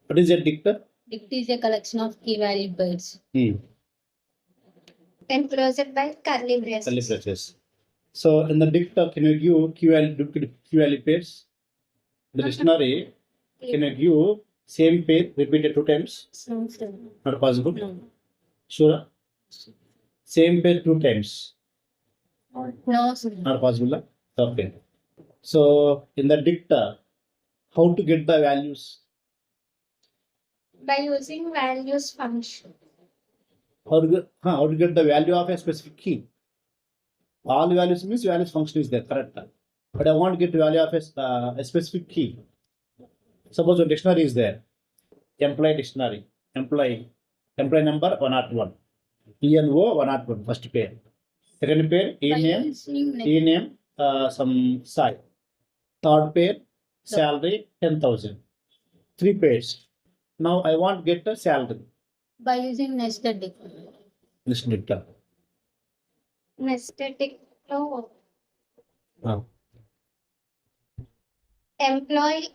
What is a dict? Dict is a collection of key value pairs. Enclosed by curly braces. Curly braces. So in the dict, can you give key value pairs? The dictionary, can you give same pair repeated 2 times? No, sir. Not possible. No. Sure. Same pair 2 times. No, sir. Not possible. Okay. So in the dict, how to get the values? By using values function. How to get the value of a specific key? All values means values function is there, correct? But I want to get the value of a specific key. Suppose a dictionary is there. Employee dictionary. Employee number 101. ENO 101. First pair. Second pair E-name some site. Third pair salary 10,000. 3 pairs. Now I want to get the salary. By using nested dict. Listen it. Nested dict. Oh. Employee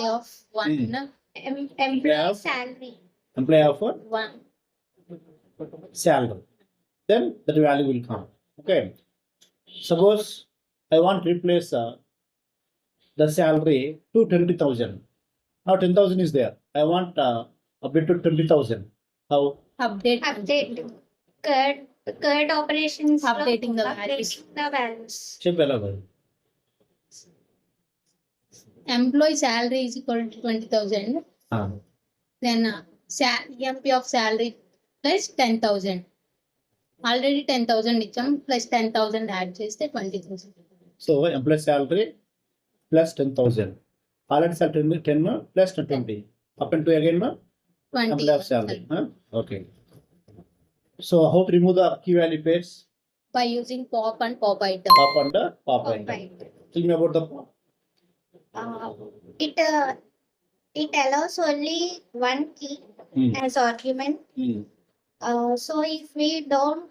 of one. employee salary. Employee of what? One. Salary. Then that value will come. Okay. Suppose I want to replace the salary to 20,000. Now 10,000 is there. I want update to 20,000. How? Update. Curd operations. Updating the values. Updating the values. Check. Employee salary is equal to 20,000. Then EMP of salary plus 10,000. Already 10,000 icham plus 10,000 add cheste 20,000. So employee salary plus 10,000. Already salary 10 plus 20. Up and to again 20. employee salary. Okay. So how to remove the key value pairs? By using pop and pop item. Pop and pop item. Tell me about the pop. It allows only one key as argument. So if we don't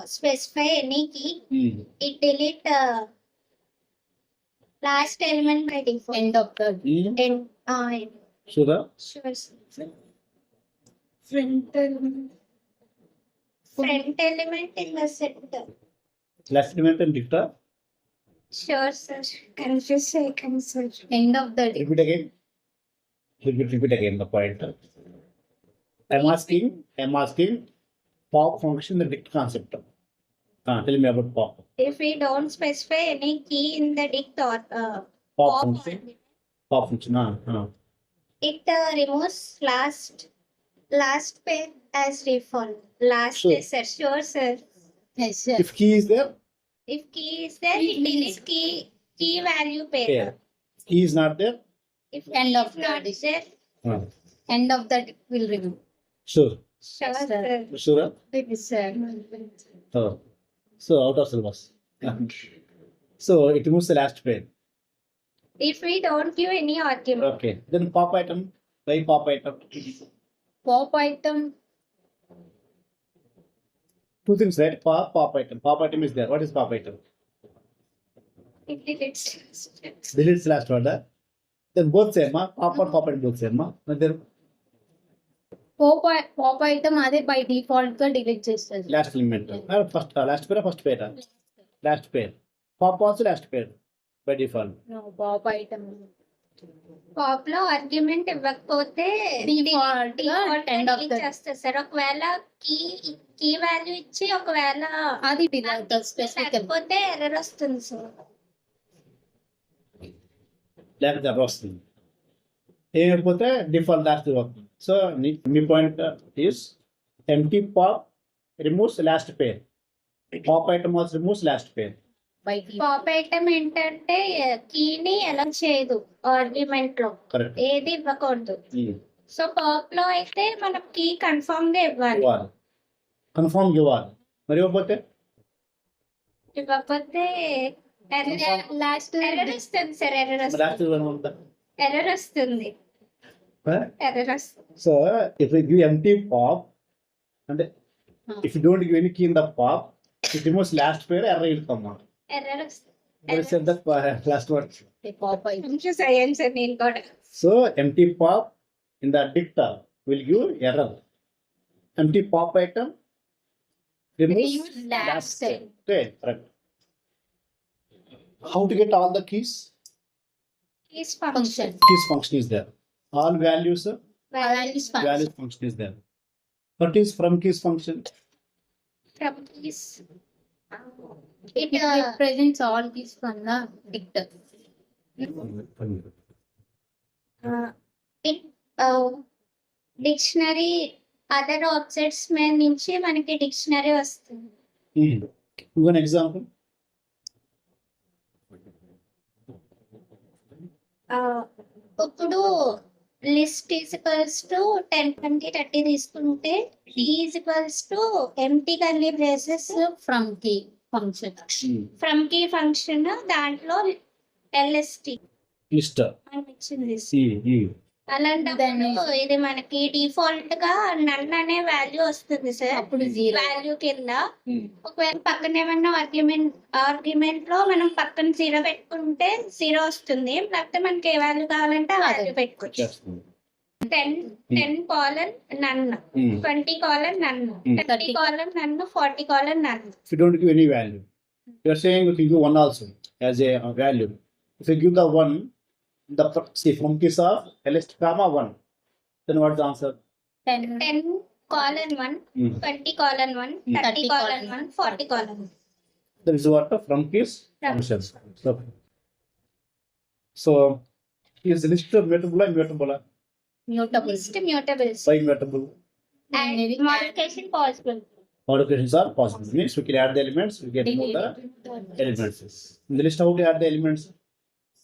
specify any key, it delete last element by default. End of the And Sure. sure. Front element in the center. Last element and dicta. Sure, sir. Confuse second, sir. end of the Repeat again. Repeat again the point. I'm asking pop function the dict concept. Tell me about pop. If we don't specify any key in the dict or Pop function. Pop function. it removes last pair as default. Last Sure. is sir. Sure, sir. yes, sir. If key is there, If key is there, it deletes key value pair. pair. Key is not there. If End key of is the not dict. there, End of the dict will remove. Sure. sure, Yes, sir. Sure. Yes, sir. Oh. So out of syllabus. So it removes the last pair. If we don't give any argument, Okay. Then pop item. Why pop item? Pop item. Two things, right? Pop item. Pop item is there. What is pop item? it deletes. Deletes last word. Then both same. Pop and pop item both same. Then Pop item అదే by default గా delete చేస్తారు. last element. First last pair. First pair. Last pair. Pop also last pair by default. No, pop item. Pop లో argument ఇవ్వకపోతే Default గా end of the చేస్తారు sir. ఒకవేళ key value ఇచ్చి ఒకవేళ అది delete స్పెసిఫిక్. లేకపోతే ఎర్రర్ వస్తుంది సార్. లేకపోతే అలా వస్తుంది. ఏమైపోతే డిఫాల్ట్ లాస్ట్ వస్తుంది. So me point is empty pop removes last pair. Pop item also removes last pair. by default. Pop item ఏంటంటే కీని ఎలా చేయదు ఆర్గ్యుమెంట్ లో కరెక్ట్. ఏది ఇవ్వకూడదు. సో పాప్ లో అయితే మనం కీ కన్ఫర్మ్ గా ఇవ్వాలి. ఇవ్వాలి. కన్ఫర్మ్ ఇవ్వాలి. మరి ఇవ్వకపోతే ఇవ్వకపోతే లాస్ట్ ఎర్రర్ వస్తుంది సార్. లాస్ట్ ఎర్రర్ వస్తుంది. ఎర్రర్ వస్తుంది. So if you give empty pop అంటే if you don't give any key in the pop it removes last pair error ఇస్తాం. ఎర్రర్ వస్తుంది. said that last word. pop item. Science నేను కూడా So empty pop in the dicta will give error. Empty pop item removes Removes last last cell. cell. Okay, correct. How to get all the keys? Keys function. Function. Keys function is there. All values, Values function. values function is there. What is from keys function? From keys. It It represents all these from the dicta. Dictionary other objects మీద నుంచి మనకి dictionary వస్తుంది. Give an example. ఇప్పుడు list equals to 10, 20, 30 తీసుకుంటే D equals to empty curly braces From key function. From key function దాంట్లో LST List. అని ఇచ్చింది. E. అలాంటప్పుడు ఇది మనకి డిఫాల్ట్ గా నల్ అనే వాల్యూ వస్తుంది సార్. అప్పుడు జీరో. వాల్యూ కింద ఒకవేళ పక్కన ఏమన్నా ఆర్గ్యుమెంట్ లో మనం పక్కన 0 పెట్టుకుంటే 0 వస్తుంది. లేకపోతే మనకి ఏ వాల్యూ కావాలంటే ఆ వాల్యూ పెట్టుకోవచ్చు. 10 colon none, 20 colon none, 30 colon none, 40 colon none. If you don't give any value, you are saying you can give 1 also as a value. If you give the 1, the see from keys of list comma 1, then what is the answer? 10 colon 1, 20 colon 1, 30 colon 1, 40 colon 1. That is what from keys functions. So is the list mutable or immutable? Mutable. List mutables Why immutable? and modification possible. Modifications are possible. Means we can add the elements, we get more the elements. In the list, how to add the elements?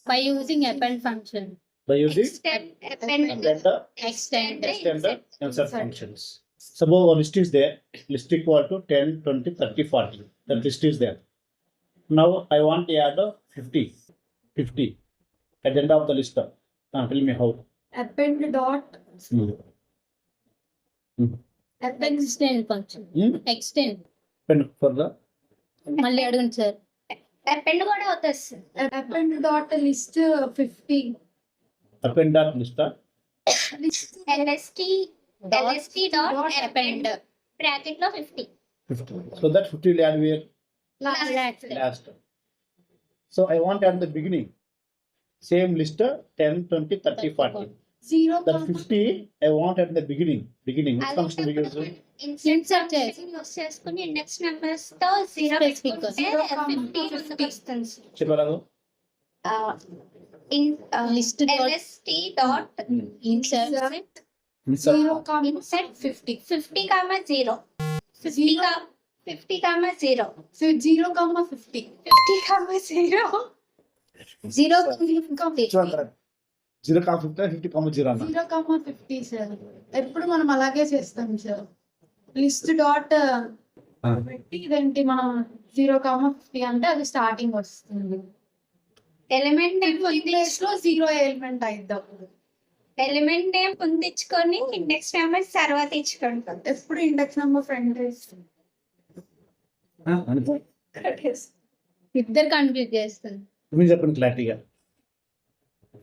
By using append function. By using Extend, append, append, Extend. extender, insert functions. Suppose a list is there, list equal to 10, 20, 30, 40. That list is there. Now I want to add 50 at the end of the list. Tell me how. append dot Extend function. Extend. Append for the మళ్ళీ అడగండి sir. append కూడా అవుతుంది sir. append dot list 50 append dot list. list LST dot append bracket లో 50. 50. So that 50 will add where? Last. Last. So I want at the beginning. Same list 10, 20, 30, 40. 0 That 50 I want at the beginning. Which function we use? Insert use చేసుకుని index numbers తో 0 Specific. పెట్టుకుంటే 50 ముందుకు వస్తుంది sir. చెప్పలాగా List dot LST dot insert. insert 0 comma insert 50 50 comma 0 50 comma 0 so 0 comma 50 50 comma 0 zero 0 comma 50 comma 0 అన్న 0 comma 50 sir ఎప్పుడు మనం అలాగే చేస్తాం సార్ లిస్ట్ డాట్ పెట్టి ఇదేంటి మనం 0 comma 50 అంటే అది స్టార్టింగ్ వస్తుంది ఎలిమెంట్ నేమ్ ప్లేస్ లో 0 ఎలిమెంట్ అయిద్దాం ఎలిమెంట్ నేమ్ పొందించుకొని ఇండెక్స్ నెంబర్స్ తర్వాత ఇచ్చుకుంటాం. ఎప్పుడు ఇండెక్స్ నెంబర్ ఫ్రంట్ ఇద్దరు కన్ఫ్యూజ్ చేస్తుంది. మీరు చెప్పండి క్లారిటీగా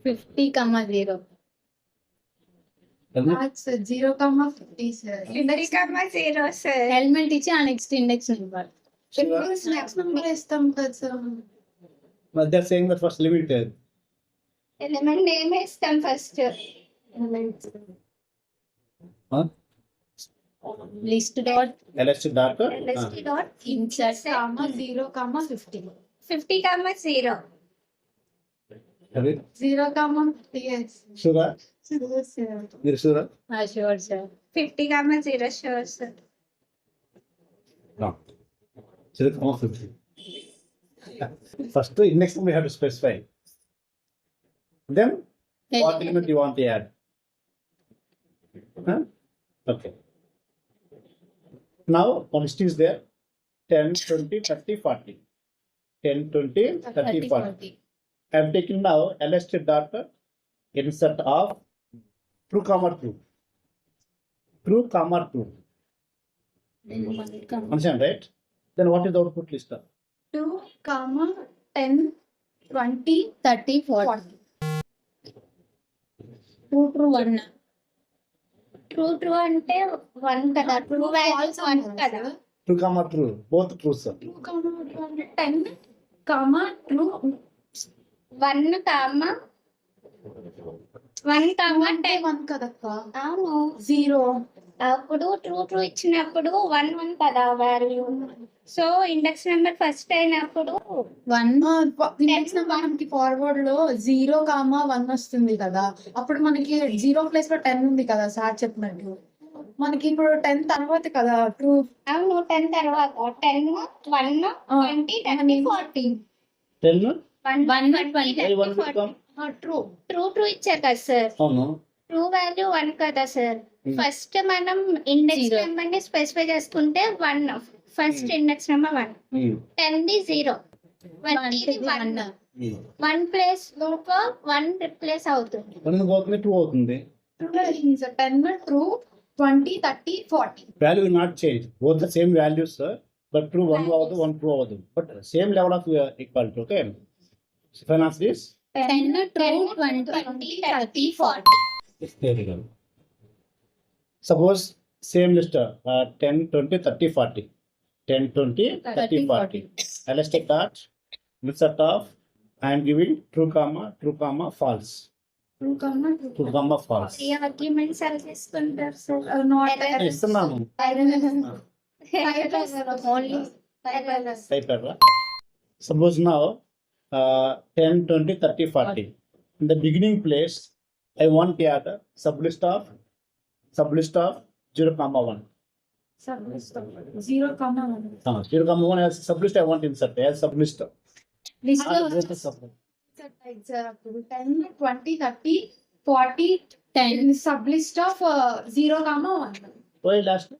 50,0. 0 comma 50 sir 50 comma 0 sir. Element ఇచ్చి ఆ next index number. Next number ఇస్తాం కదా sir But they're saying that first limit there. Element name ఇస్తాం first. List dot LST dot LST dot insert comma 0 comma 50 50 comma 0 0 comma 50 yes షూరా sir మీరు షూరా sure sir. 50 comma 0 sure sir. No. 0 comma 50. First index we have to specify. Then what element you want to add? Huh? Okay. Now one list is there 10, 20, 30, 40. 10, 20, 30, 40. I am taking now LST dot insert of true comma true. True comma true. Understand, right? Then what is the output list? 2 comma 10 20 30, 40. 2 true 1. True true అంటే 1 కదా, true value 1 కదా. True comma true, both ట్రూస్. 10 comma true 1 comma 10. 1 కదక్క, అవును, 0 అప్పుడు true true ఇచ్చినప్పుడు 1 కదా value. So index number first అయినప్పుడు 1 index number మనకి ఫార్వర్డ్ లో 0 కామా 1 వస్తుంది కదా, అప్పుడు మనకి 0 ప్లేస్ లో 10 ఉంది కదా సార్ చెప్పినట్టు. మనకి ఇప్పుడు 10 తర్వాత కదా ట్రూ. అవును 10 తర్వాత 10 1 20 30 40 10 1 20 1 40 ట్రూ ట్రూ ట్రూ ఇచ్చారు కదా సార్. అవును. ట్రూ వాల్యూ 1 కదా సార్. ఫస్ట్ మనం ఇండెక్స్ Zero. నెంబర్ ని స్పెసిఫై చేసుకుంటే 1 first index number 1, 10 the 0, 20 the 1. 1 place లో 1 రిప్లేస్ అవుతుంది. 1 పోతుంది 2 అవుతుంది. 10 true 20 30 40. Value will not change, both the same values, but true 1 అవ్వదు 1 true అవ్వదు, but same level of equality. Okay, so if I answer this, 10 true 20 30 40. there you go. Suppose same list, 10 20 30 40, 10 20 30 40. Let's take that. Instead of I am giving true comma false, true comma true comma false. ఈ arguments ఎలా చేసుకుంటారు sir? Not ఇస్తున్నాను only type error. Suppose now 10 20 30 40, in the beginning place I want to add sublist of 0 comma 1. 0 comma 1 0 comma 1 as sublist I want to insert as sublist. List లో This is sublist. అప్పుడు 10 20 30 40 10 sub list of 0 comma 1. Why last?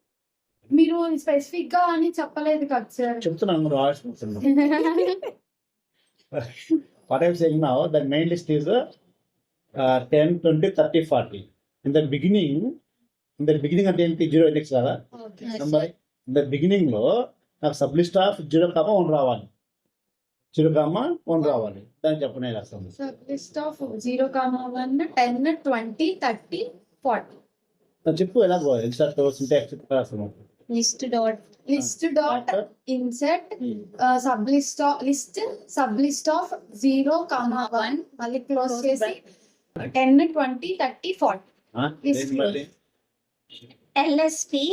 మీరు specific గా అని చెప్పలేదు కదా sir. చెప్తున్నాను రాసుకుంటున్నాను. What I'm saying now, the main list is 10 20 30 40. In the beginning అంటే ఏంటి? 0 ఇండెక్స్ కదా నెంబర్. ఇన్ ద బిగినింగ్ లో నాకు సబ్ లిస్ట్ ఆఫ్ 0 కామా 1 రావాలి, 0 కామా 1 రావాలి. దాన్ని చెప్పనే రాస్తాను. Sub list of 0 comma 1 10 20 30 40. చెప్పు ఎలా పోవాలి? ఇన్సర్ట్ సింటాక్స్ రాస్తాను. List dot list dot insert sub list of 0 comma 1 మళ్ళీ క్లోజ్ చేసి 10 20 30 40. ఏంటి మళ్ళీ? LSP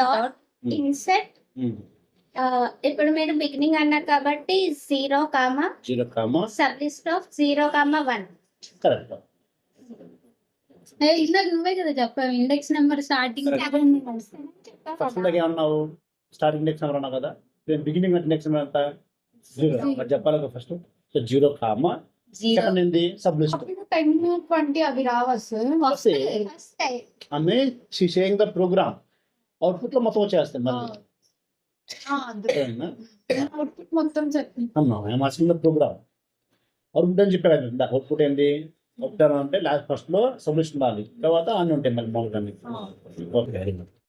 dot INCET. ఇప్పుడు మీరు బిగినింగ్ అన్నారు కాబట్టి 0 comma 0 comma sub list of 0 comma 1. Correct. ఇందాక నువ్వే కదా చెప్పావు ఇండెక్స్ నెంబర్ స్టార్టింగ్ ఫస్ట్ ఇందాక ఏమన్నావు? స్టార్టింగ్ ఇండెక్స్ నెంబర్ అన్నావు కదా. బిగినింగ్ ఇండెక్స్ నెంబర్ ఎంత? 0. అది చెప్పాలి కదా ఫస్ట్. సో 0 కామా 0 సెకండ్ ఏంది? Sub list. అప్పుడు 10 20 అవి రావా సార్? ఫస్ట్ ఆమె she saying the program, output లో మొత్తం వచ్చేస్తాయి మళ్ళీ. అవుట్పుట్ మొత్తం చెప్పి అమ్మా I'm asking the program. Output అని చెప్పాను కదా. అవుట్పుట్ ఏంది? అవుట్పుట్ అంటే లాస్ట్ ఫస్ట్ లో సబ్లిస్ట్ ఉండాలి, తర్వాత అన్ని ఉంటాయి మళ్ళీ మామూలుగా. Okay, very good.